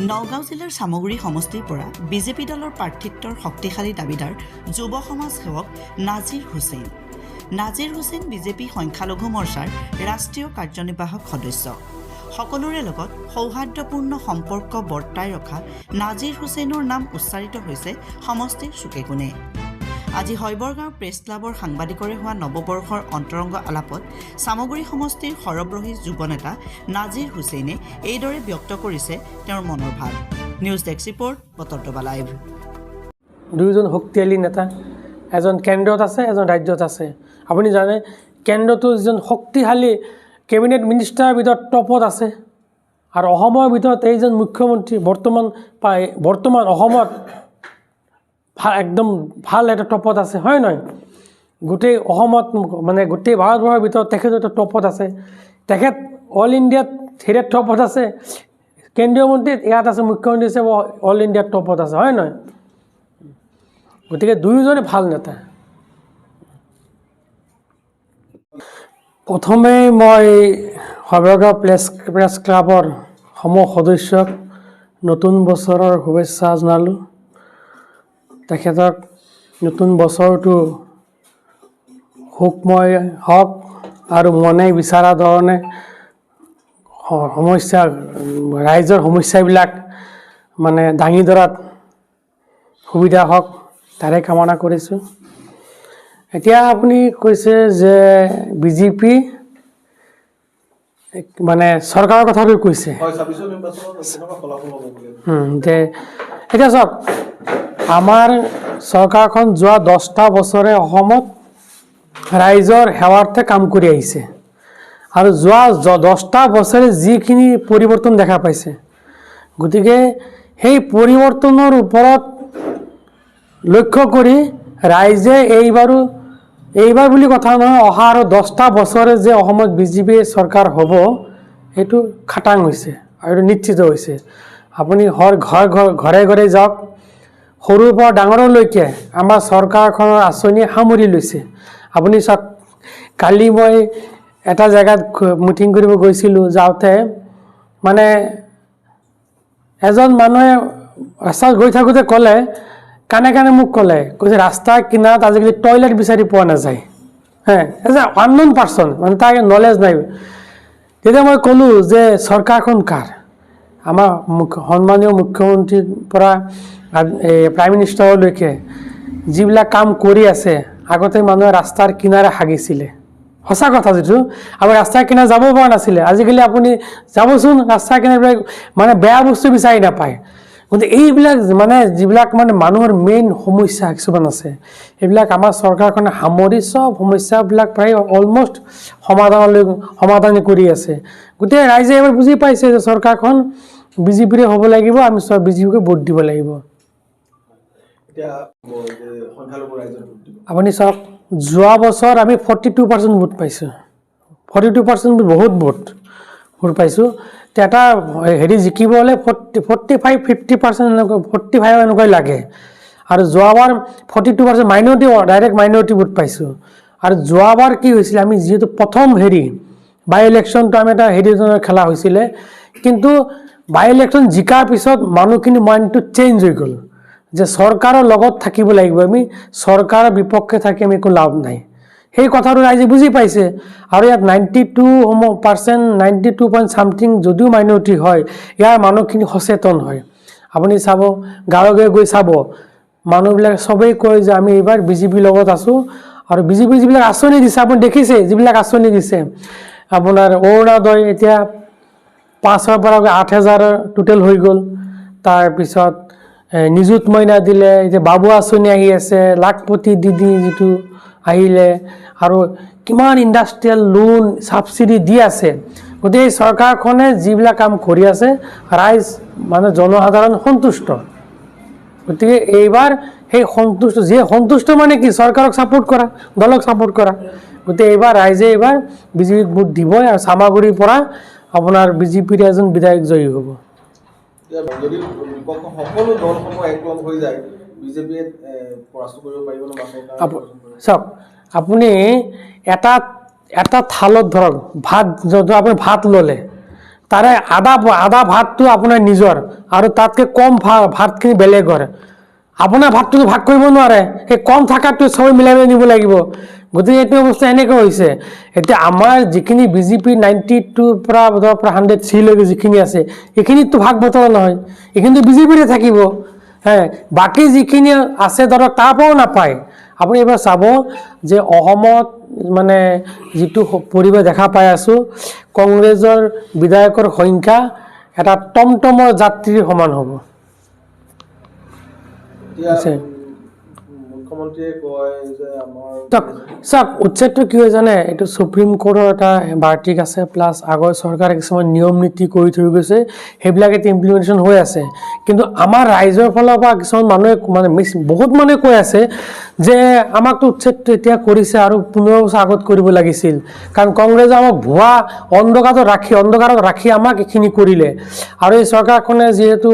নগাঁও জিলাৰ সামগুৰি সমষ্টিৰ পৰা বিজেপি দলৰ প্ৰাৰ্থিত্বৰ শক্তিশালী দাবীদাৰ যুৱ সমাজ সেৱক নাজিৰ হুছেইন। নাজিৰ হুছেইন বিজেপি সংখ্যালঘু মৰ্চাৰ ৰাষ্ট্ৰীয় কাৰ্যনিৰ্বাহক সদস্য। সকলোৰে লগত সৌহাৰ্দ্যপূৰ্ণ সম্পৰ্ক বৰ্তাই ৰখা নাজিৰ হুছেইনৰ নাম উচ্চাৰিত হৈছে সমষ্টিৰ চুকে কোণে। আজি হৈবৰগাঁও প্ৰেছ ক্লাবৰ সাংবাদিকৰে হোৱা নৱবৰ্ষৰ অন্তৰংগ আলাপত সামগুৰি সমষ্টিৰ সৰবৰাহী যুৱ নেতা নাজিৰ হুছেইনে এইদৰে ব্যক্ত কৰিছে তেওঁৰ মনৰ ভাৱ। নিউজ ডেস্ক ৰিপৰ্ট, বতৰটোবা লাইভ। দুয়োজন শক্তিশালী নেতা, এজন কেন্দ্ৰত আছে, এজন ৰাজ্যত আছে। আপুনি জানে কেন্দ্ৰটো যিজন শক্তিশালী কেবিনেট মিনিষ্টাৰৰ ভিতৰত টপত আছে আৰু অসমৰ ভিতৰত এইজন মুখ্যমন্ত্ৰী বৰ্তমান অসমত একদম ভাল এটা টপত আছে, হয় নহয়? গোটেই অসমত মানে গোটেই ভাৰতবৰ্ষৰ ভিতৰত তেখেত এটা টপত আছে। তেখেত অল ইণ্ডিয়াত হেৰিয়াত টপত আছে, কেন্দ্ৰীয় মন্ত্ৰী ইয়াত আছে, মুখ্যমন্ত্ৰী হিচাপে অল ইণ্ডিয়াত টপত আছে, হয় নহয়? গতিকে দুয়োজনে ভাল নেতা। প্ৰথমে মই হৈবৰগাঁও প্ৰেছ ক্লাবৰ সমূহ সদস্যক নতুন বছৰৰ শুভেচ্ছা জনালোঁ। তেখেতক নতুন বছৰটো সুখময় হওক আৰু মনে বিচৰা ধৰণে ৰাইজৰ সমস্যাবিলাক মানে দাঙি ধৰাত সুবিধা হওক, তাৰে কামনা কৰিছোঁ। এতিয়া আপুনি কৈছে যে বিজেপি মানে চৰকাৰৰ কথাটো কৈছে যে এতিয়া চাওক, আমাৰ চৰকাৰখন যোৱা 10টা বছৰে অসমত ৰাইজৰ সেৱাৰ্থে কাম কৰি আহিছে আৰু যোৱা 10টা বছৰে যিখিনি পৰিৱৰ্তন দেখা পাইছে, গতিকে সেই পৰিৱৰ্তনৰ ওপৰত লক্ষ্য কৰি ৰাইজে এইবাৰ বুলি কথা নহয়, অহা আৰু 10টা বছৰে যে অসমত বিজেপি চৰকাৰ হ'ব সেইটো খাটাং হৈছে আৰু নিশ্চিত হৈছে। আপুনি ঘৰে ঘৰে যাওক, সৰুৰ পৰা ডাঙৰলৈকে আমাৰ চৰকাৰখনৰ আঁচনি সামৰি লৈছে। আপুনি চাওক, কালি মই এটা জেগাত মিটিং কৰিব গৈছিলোঁ, যাওঁতে মানে এজন মানুহে ৰাস্তাত গৈ থাকোঁতে ক'লে, কাণে মোক কৈছে ৰাস্তাৰ কিনাৰত আজিকালি টয়লেট বিচাৰি পোৱা নাযায়। এজ এ আননোন পাৰ্চন, মানে তাৰ নলেজ নাই। তেতিয়া মই ক'লোঁ যে চৰকাৰখন কাৰ? আমাৰ সন্মানীয় মুখ্যমন্ত্ৰীৰ পৰা প্ৰাইম মিনিষ্টাৰলৈকে যিবিলাক কাম কৰি আছে, আগতে মানুহে ৰাস্তাৰ কিনাৰে হাগিছিলে, সঁচা কথা যিটো। আপুনি ৰাস্তাৰ কিনাৰে যাব পৰা নাছিলে, আজিকালি আপুনি যাবচোন ৰাস্তাৰ কিনাৰে মানে বেয়া বস্তু বিচাৰি নাপায়। গতিকে এইবিলাক মানে যিবিলাক মানে মানুহৰ মেইন সমস্যা কিছুমান আছে, এইবিলাক আমাৰ চৰকাৰখনে সামৰি চব সমস্যাবিলাক প্ৰায় অলমষ্ট সমাধান কৰি আছে। গতিকে ৰাইজে এবাৰ বুজি পাইছে যে চৰকাৰখন বিজেপিৰে হ'ব লাগিব, আমি চব বিজেপিকে ভোট দিব লাগিব। আপুনি চাওক, যোৱা বছৰ আমি 42% ভোট পাইছোঁ। 42% বহুত ভোট পাইছোঁ। এটা হেৰি জিকিব হ'লে 45-50% এনেকুৱা 45 এনেকুৱাই লাগে। আৰু যোৱাবাৰ 42% ডাইৰেক্ট মাইনৰিটি ভোট পাইছোঁ। আৰু যোৱাবাৰ কি হৈছিলে, আমি যিহেতু প্ৰথম বাই ইলেকশ্যনটো আমি এটা খেলা হৈছিলে, কিন্তু বাই ইলেকশ্যন জিকাৰ পিছত মানুহখিনি মাইণ্ডটো চেঞ্জ হৈ গ'ল যে চৰকাৰৰ লগত থাকিব লাগিব, আমি চৰকাৰৰ বিপক্ষে থাকি আমি একো লাভ নাই। সেই কথাটো ৰাইজে বুজি পাইছে। আৰু ইয়াত 92 পইণ্ট চামথিং যদিও মাইনৰিটি হয়, ইয়াৰ মানুহখিনি সচেতন হয়। আপুনি চাব, গাঁৱে গৈ চাব, মানুহবিলাকে চবেই কয় যে আমি এইবাৰ বিজেপিৰ লগত আছোঁ। আৰু বিজেপিৰ যিবিলাক আঁচনি দিছে, আপুনি দেখিছে যিবিলাক আঁচনি দিছে, আপোনাৰ অৰুণোদয় এতিয়া 5,000 পৰা 8,000 টোটেল হৈ গ'ল। তাৰপিছত নিযুত মইনা দিলে, এতিয়া বাবু আঁচনি আহি আছে, লাখপতি দিদি যিটো আহিলে, আৰু কিমান ইণ্ডাষ্ট্ৰিয়েল লোন ছাবচিডি দি আছে। গতিকে এই চৰকাৰখনে যিবিলাক কাম কৰি আছে, ৰাইজ মানে জনসাধাৰণ সন্তুষ্ট। গতিকে এইবাৰ সেই সন্তুষ্ট মানে কি, চৰকাৰক ছাপোৰ্ট কৰা, দলক ছাপোৰ্ট কৰা। গতিকে এইবাৰ ৰাইজে বিজেপিক ভোট দিবই, আৰু চামাগুৰিৰ পৰা আপোনাৰ বিজেপিৰ এজন বিধায়ক জয়ী হ'ব। যদি সকলো দলসমূহ একলগ হৈ যায়, বিজেপিয়ে পৰাস্ত কৰিব পাৰিব ন? চাওক, আপুনি এটা থালত ধৰক ভাত, যদি আপুনি ভাত ল'লে, তাৰে আধা ভাতটো আপোনাৰ নিজৰ আৰু তাতকৈ কম ভাতখিনি বেলেগৰ। আপোনাৰ ভাতটোতো ভাগ কৰিব নোৱাৰে, সেই কম থকাটো চবেই মিলাই নিব লাগিব। গতিকে এইটো অৱস্থা এনেকৈ হৈছে। এতিয়া আমাৰ যিখিনি বিজেপি 92 পৰা 103লৈকে যিখিনি আছে, এইখিনিতো ভাগ বতৰা নহয়, এইখিনিতো বিজেপিৰে থাকিব। বাকী যিখিনি আছে ধৰক তাৰ পৰাও নাপায়। আপুনি এইবাৰ চাব যে অসমত মানে যিটো পৰিৱেশ দেখা পাই আছোঁ, কংগ্ৰেছৰ বিধায়কৰ সংখ্যা এটা টমটমৰ যাত্ৰীৰ সমান হ'ব। এতিয়া মুখ্যমন্ত্ৰীয়ে কয় যে আমাৰ চাওক উচ্ছেদটো কি হয় জানে, এইটো সুপ্ৰিম কোৰ্টৰ এটা বাৰ্তিক আছে, প্লাছ আগৰ চৰকাৰে কিছুমান নিয়ম নীতি কৰি থৈ গৈছে, সেইবিলাক এতিয়া ইমপ্লিমেণ্টেশ্যন হৈ আছে। কিন্তু আমাৰ ৰাইজৰ ফালৰ পৰা কিছুমান মানুহে মানে বহুত মানুহে কৈ আছে যে আমাকতো উচ্ছেদটো এতিয়া কৰিছে আৰু 15 বছৰ আগত কৰিব লাগিছিল, কাৰণ কংগ্ৰেছে আমাক ভুৱা অন্ধকাৰত ৰাখি আমাক এইখিনি কৰিলে। আৰু এই চৰকাৰখনে যিহেতু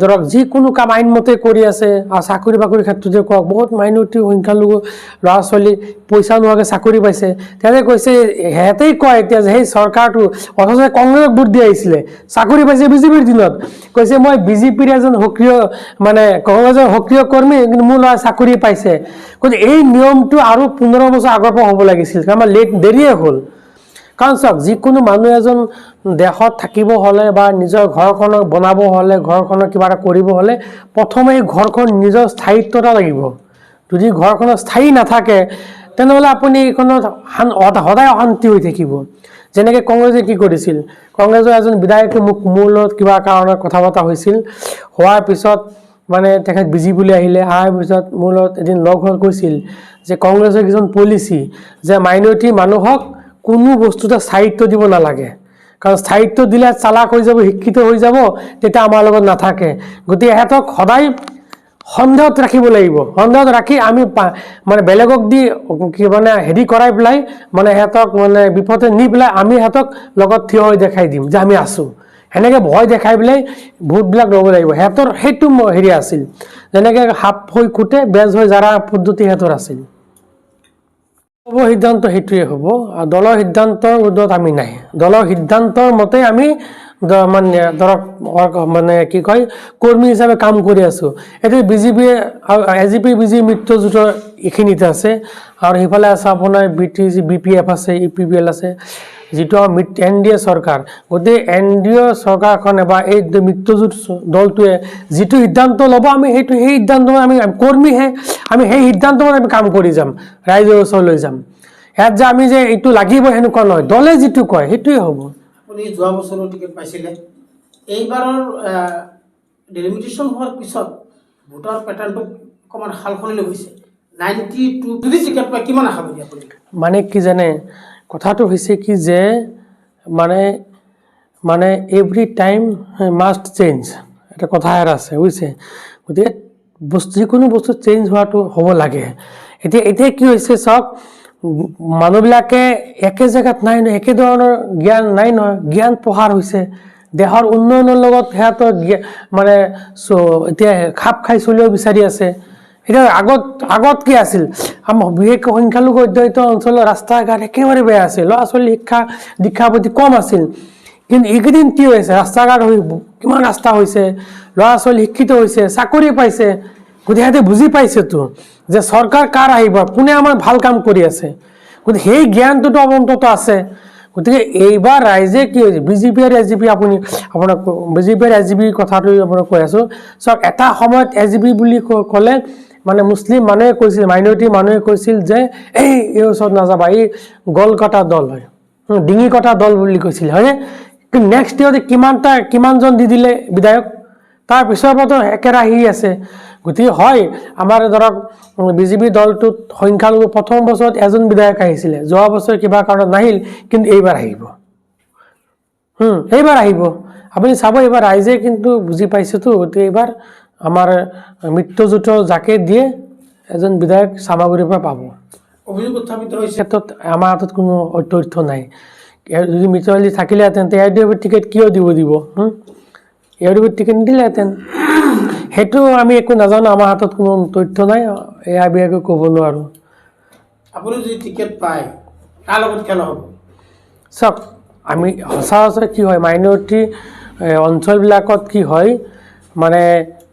ধৰক যিকোনো কাম আইনমতে কৰি আছে, আৰু চাকৰি বাকৰিৰ ক্ষেত্ৰতে কওক, বহুত মাইনৰিটি সংখ্যালঘু ল'ৰা ছোৱালী পইচা নোহোৱাকৈ চাকৰি পাইছে। তেওঁলোকে কৈছে, সিহঁতেই কয় এতিয়া যে সেই চৰকাৰটো অথচ কংগ্ৰেছক ভোট দি আহিছিলে, চাকৰি পাইছে বিজেপিৰ দিনত। কৈছে মই বিজেপিৰ এজন সক্ৰিয় মানে কংগ্ৰেছৰ সক্ৰিয় কৰ্মী, কিন্তু মোৰ ল'ৰাই চাকৰি পাইছে। গতিকে এই নিয়মটো আৰু 15 বছৰ আগৰ পৰা হ'ব লাগিছিল, আমাৰ দেৰিয়ে হ'ল। কাৰণ চাওক, যিকোনো মানুহ এজন দেশত থাকিব হ'লে বা নিজৰ ঘৰখনক বনাব হ'লে, ঘৰখনৰ কিবা এটা কৰিব হ'লে, প্ৰথমে এই ঘৰখন নিজৰ স্থায়িত্ব এটা লাগিব। যদি ঘৰখনত স্থায়ী নাথাকে তেনেহ'লে আপুনি এইখনত সদায় অশান্তি হৈ থাকিব। যেনেকৈ কংগ্ৰেছে কি কৰিছিল, কংগ্ৰেছৰ এজন বিধায়কে মোৰ লগত কিবা কাৰণত কথা পতা হৈছিল, হোৱাৰ পিছত মানে তেখেত বিজেপিলৈ আহিলে, অহাৰ পিছত মোৰ লগত এদিন লগ হৈ কৈছিল যে কংগ্ৰেছৰ কিছুমান পলিচি যে মাইনৰিটি মানুহক কোনো বস্তুতে স্থায়িত্ব দিব নালাগে, কাৰণ স্থায়িত্ব দিলে চালাক হৈ যাব, শিক্ষিত হৈ যাব, তেতিয়া আমাৰ লগত নাথাকে। গতিকে সিহঁতক সদায় সন্দেহত ৰাখিব লাগিব, সন্দেহত ৰাখি আমি মানে বেলেগক দি কি মানে হেৰি কৰাই পেলাই মানে সিহঁতক মানে বিপদে নি পেলাই আমি সিহঁতক লগত থিয় হৈ দেখাই দিম যে আমি আছোঁ। সেনেকৈ ভয় দেখাই পেলাই ভোটবিলাক ল'ব লাগিব। সিহঁতৰ সেইটো হেৰি আছিল, যেনেকৈ সাপ হৈ খুটে বেজ হৈ জাৰা পদ্ধতি সিহঁতৰ আছিল। সিদ্ধান্ত সেইটোৱে হ'ব, আৰু দলৰ সিদ্ধান্তৰ ঊৰ্ধত আমি নাই। দলৰ সিদ্ধান্তৰ মতে আমি মানে ধৰক মানে কি কয় কৰ্মী হিচাপে কাম কৰি আছোঁ। এইটো বিজেপিয়ে এজিপি বিজেপি মিত্ৰজোঁটৰ এইখিনিতে আছে, আৰু সেইফালে আছে আপোনাৰ BPF আছে, UPPL আছে, যিটো NDA চৰকাৰ। গতিকে NDA চৰকাৰখনে বা এই মিত্ৰজোঁট দলটোৱে যিটো সিদ্ধান্ত ল'ব, আমি সেই সিদ্ধান্ত আমি কৰ্মীহে, আমি সেই সিদ্ধান্ত আমি কাম কৰি যাম, ৰাইজৰ ওচৰলৈ যাম। ইয়াত যে আমি যে এইটো লাগিব সেনেকুৱা নহয়, দলে যিটো কয় সেইটোৱে হ'ব। আপুনি যোৱা বছৰৰ টিকেট পাইছিলে, এইবাৰৰ ডেলিমিটেশ্যন হোৱাৰ পিছত ভোটাৰ পেটাৰ্ণটো অকণমান সালসলনি হৈছে। 92 যদি টিকেট পায় কিমান আশাবাদী আপুনি? মানে কি জানে, কথাটো হৈছে কি যে মানে এভৰি টাইম মাষ্ট চেঞ্জ, এটা কথা এটা আছে বুজিছে। গতিকে যিকোনো বস্তু চেঞ্জ হোৱাটো হ'ব লাগে। এতিয়া কি হৈছে চাওক, মানুহবিলাকে একে জেগাত নাই নহয়, একে ধৰণৰ জ্ঞান নাই নহয়, জ্ঞান প্ৰসাৰ হৈছে। দেশৰ উন্নয়নৰ লগত সিহঁতৰ মানে এতিয়া খাপ খাই চলিব বিচাৰি আছে। এতিয়া আগত কি আছিল, আমাৰ বিশেষকৈ সংখ্যালঘু অধ্যুষিত অঞ্চলৰ ৰাস্তা ঘাট একেবাৰে বেয়া আছিল, ল'ৰা ছোৱালী দীক্ষাৰ প্ৰতি কম আছিল। কিন্তু এইকেইদিন কি হৈছে, ৰাস্তা ঘাট কিমান ৰাস্তা হৈছে, ল'ৰা ছোৱালী শিক্ষিত হৈছে, চাকৰি পাইছে। গতিকে সিহঁতে বুজি পাইছেতো যে চৰকাৰ কাৰ আহিব, কোনে আমাৰ ভাল কাম কৰি আছে। গতিকে সেই জ্ঞানটোতো অন্তত আছে। গতিকে এইবাৰ ৰাইজে কি হৈছে, বিজেপি আৰু এজিপি আপোনাক বিজেপি আৰু এজিপিৰ কথাটো আপোনাক কৈ আছোঁ। চাওক, এটা সময়ত এজিপি বুলি ক'লে মানে মুছলিম মানুহে কৈছিল, মাইনৰিটি মানুহে কৈছিল যে এই ওচৰত নাযাবা, এই গল কটা দল হয়, ডিঙি কটা দল বুলি কৈছিল, হয়নে? কিন্তু নেক্সট ইয়েৰতে কিমানজন দি দিলে বিধায়ক, তাৰ পিছৰ পৰাতো একেৰাহি আছে। গতিকে হয়, আমাৰ ধৰক বিজেপি দলটোত সংখ্যালঘু প্ৰথম বছৰত এজন বিধায়ক আহিছিলে, যোৱা বছৰ কিবা কাৰণত নাহিল, কিন্তু এইবাৰ আহিব। আপুনি চাব, এইবাৰ ৰাইজে কিন্তু বুজি পাইছেতো। গতিকে এইবাৰ আমাৰ মিত্ৰজোঁটৰ যাকে দিয়ে এজন বিধায়ক চামাগুৰিৰ পৰা পাব। অভিযোগ উত্থাপিত হৈছে, ক্ষেত্ৰত আমাৰ হাতত কোনো তথ্য নাই। যদি মিত্ৰজোঁট থাকিলেহেঁতেন AIDF টিকেট কিয় দিব AIDF টিকেট নিদিলেহেঁতেন। সেইটো আমি একো নাজানো, আমাৰ হাতত কোনো তথ্য নাই, এয়া আমি একো ক'ব নোৱাৰোঁ। আপুনি যদি টিকেট পায় কাৰ লগত খেলা হ'ব? চাওক, আমি সচৰাচৰ কি হয় মাইনৰিটি অঞ্চলবিলাকত কি হয় মানে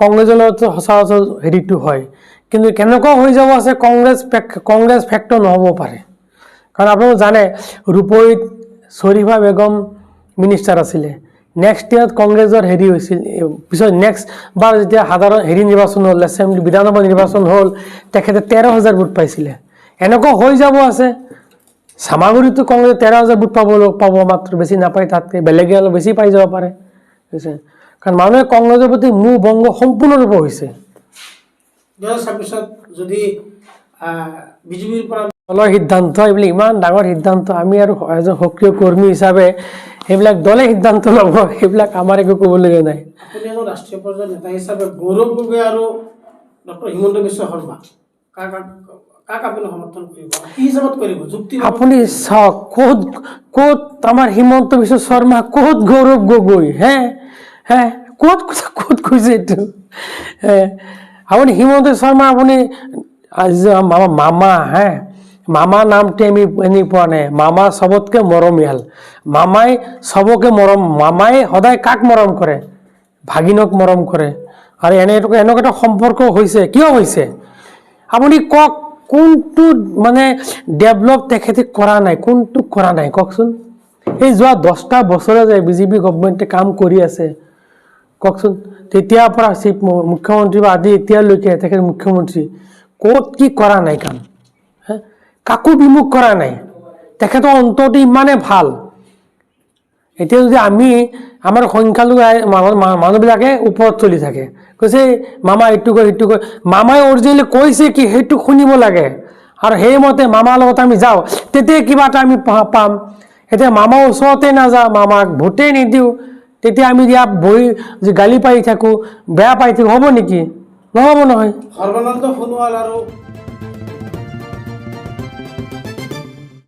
কংগ্ৰেছৰ লগত সচৰাচৰ হেৰিটো হয় কিন্তু কেনেকুৱা হৈ যাব আছে কংগ্ৰেছ ফেক্টৰ নহ'ব পাৰে কাৰণ আপোনালোকে জানে ৰূপহীত শ্বৰীফা বেগম মিনিষ্টাৰ আছিলে নেক্সট ইয়াৰত কংগ্ৰেছৰ হেৰি হৈছিল পিছত নেক্সট বাৰ যেতিয়া সাধাৰণ হেৰি নিৰ্বাচন হ'ল এছেম্বলি বিধানসভা নিৰ্বাচন হ'ল তেখেতে 13,000 ভোট পাইছিলে এনেকুৱা হৈ যাব আছে চামাগুৰিতো কংগ্ৰেছ 13,000 ভোট পাব মাত্ৰ বেছি নাপায় তাতকৈ বেলেগে অলপ বেছি পাই যাব পাৰে বুজিছে কাৰণ মানুহে কংগ্ৰেছৰ প্ৰতি মোহ ভংগ সম্পূৰ্ণৰূপে হৈছে 2026 যদি বিজেপিৰ পৰা দলৰ সিদ্ধান্ত এইবিলাক ইমান ডাঙৰ সিদ্ধান্ত আমি আৰু এজন সক্ৰিয় কৰ্মী হিচাপে সেইবিলাক দলে সিদ্ধান্ত ল'ব সেইবিলাক আমাৰ একো ক'বলগীয়া নাই আপুনি এজন ৰাষ্ট্ৰীয় পৰ্যায়ৰ নেতা হিচাপে গৌৰৱ গগৈ আৰু ডক্টৰ হিমন্ত বিশ্ব শৰ্মা কাক আপুনি সমৰ্থন কৰিব কি হিচাপত কৰিব যুক্তি আপুনি চাওক ক'ত আমাৰ হিমন্ত বিশ্ব শৰ্মা ক'ত গৌৰৱ গগৈ হে ক'ত কৈছে এইটো আপুনি হিমন্ত শৰ্মা আপুনি মামা মামা নামটো আমি এনে পোৱা নাই মামা চবতকৈ মৰমীয়াল মামাই চবকে মামাই সদায় কাক মৰম কৰে ভাগিনক মৰম কৰে আৰু এনেকুৱা এটা সম্পৰ্ক হৈছে কিয় হৈছে আপুনি কওক কোনটো মানে ডেভেলপ তেখেতে কৰা নাই কোনটো কৰা নাই কওকচোন এই যোৱা 10টা বছৰে যে বিজেপি গভৰ্ণমেণ্টে কাম কৰি আছে কওকচোন তেতিয়াৰ পৰা চিফ মুখ্যমন্ত্ৰী বা আদি এতিয়ালৈকে তেখেত মুখ্যমন্ত্ৰী ক'ত কি কৰা নাই কাম কাকো বিমুখ কৰা নাই তেখেতৰ অন্তৰটো ইমানে ভাল এতিয়া যদি আমি আমাৰ সংখ্যালঘু মানুহবিলাকে ওপৰত চলি থাকে কৈছে মামা এইটো কয় সেইটো কয় মামাই অৰিজিনেলি কৈছে কি সেইটো শুনিব লাগে আৰু সেইমতে মামাৰ লগত আমি যাওঁ তেতিয়া কিবা এটা আমি পাম এতিয়া মামাৰ ওচৰতে নাযাওঁ মামাক ভোটেই নিদিওঁ তেতিয়া আমি ইয়াত বহি যে গালি পাৰি থাকোঁ বেয়া পাই থাকোঁ হ'ব নেকি নহ'ব নহয় সৰ্বানন্দ সোণোৱাল আৰু